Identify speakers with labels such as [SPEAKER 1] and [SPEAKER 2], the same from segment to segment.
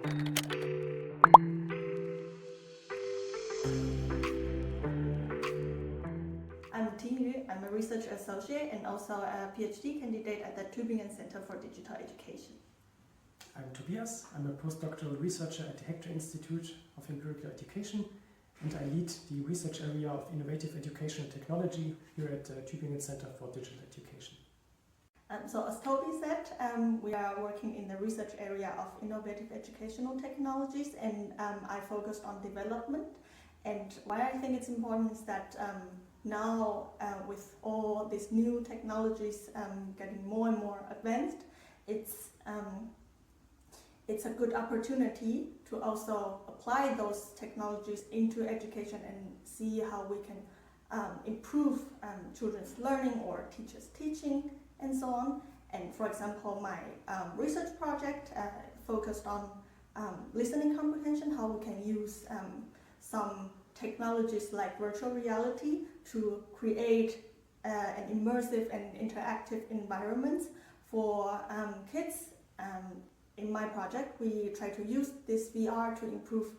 [SPEAKER 1] I'm Ting-Yu. I'm a research associate and also a PhD candidate at the Tübingen Center for Digital Education.
[SPEAKER 2] I'm Tobias. I'm a postdoctoral researcher at the Hector Institute of Empirical Education, and I lead the research area of innovative educational technology here at the Tübingen Center for Digital Education.
[SPEAKER 1] So as Toby said, we are working in the research area of innovative educational technologies, and I focused on development. And why I think it's important is that now with all these new technologies getting more and more advanced, it's a good opportunity to also apply those technologies into education and see how we can improve children's learning or teachers' teaching and so on. And for example, my research project focused on listening comprehension, how we can use some technologies like virtual reality to create an immersive and interactive environments for kids. In my project, we try to use this VR to improve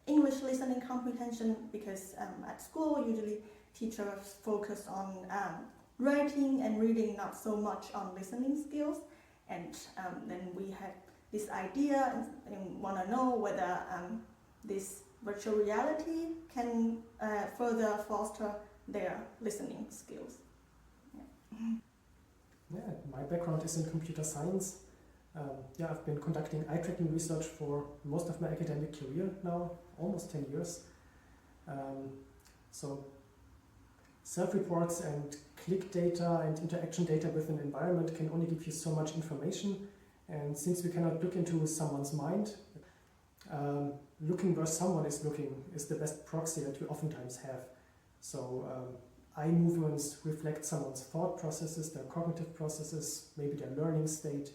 [SPEAKER 1] English listening comprehension because at school, usually teachers focus on writing and reading, not so much on listening skills. And then we had this idea and want to know whether this virtual reality can further foster their listening skills.
[SPEAKER 2] Yeah, my background is in computer science. I've been conducting eye tracking research for most of my academic career now, almost 10 years. So self-reports and click data and interaction data with an environment can only give you so much information. And since we cannot look into someone's mind, looking where someone is looking is the best proxy that we oftentimes have. So eye movements reflect someone's thought processes, their cognitive processes, maybe their learning state.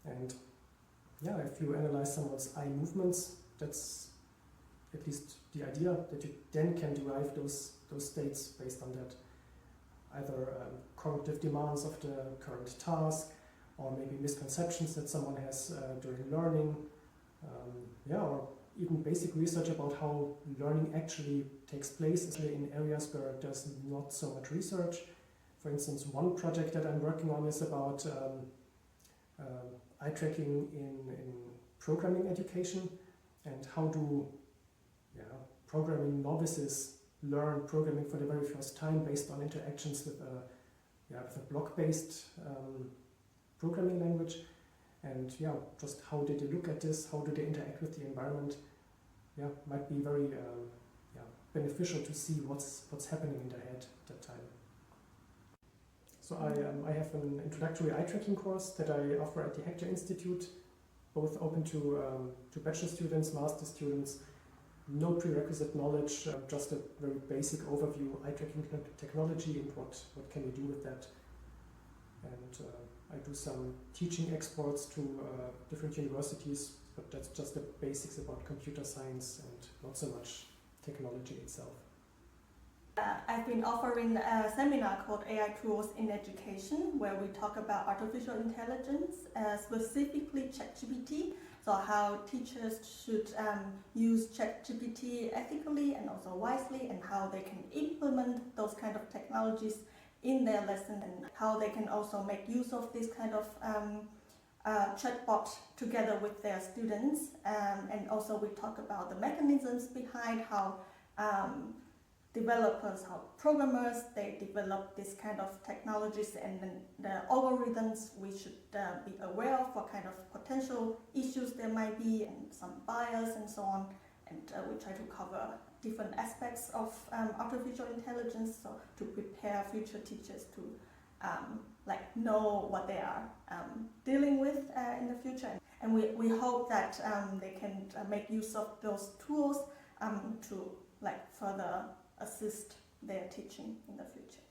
[SPEAKER 2] And yeah, if you analyze someone's eye movements, that's at least the idea, that you then can derive those states based on that. Either cognitive demands of the current task, or maybe misconceptions that someone has during learning, or even basic research about how learning actually takes place, especially in areas where there's not so much research. For instance, one project that I'm working on is about eye tracking in programming education, and how do programming novices learn programming for the very first time based on interactions with a block-based programming language. And just how did they look at this, how do they interact with the environment? Might be very beneficial to see what's happening in their head at that time. So I have an introductory eye tracking course that I offer at the Hector Institute, both open to bachelor students, master students. No prerequisite knowledge, just a very basic overview, eye tracking technology and what can we do with that. And I do some teaching exports to different universities, but that's just the basics about computer science and not so much technology itself.
[SPEAKER 1] I've been offering a seminar called AI Tools in Education, where we talk about artificial intelligence, specifically ChatGPT. So how teachers should use ChatGPT ethically and also wisely, and how they can implement those kind of technologies in their lesson, and how they can also make use of this kind of chatbot together with their students. And also we talk about the mechanisms behind how developers, how programmers, they develop this kind of technologies, and then the algorithms we should be aware of, what kind of potential issues there might be, and some bias and so on. And we try to cover different aspects of artificial intelligence, so to prepare future teachers to know what they are dealing with in the future. And we hope that they can make use of those tools to further assist their teaching in the future.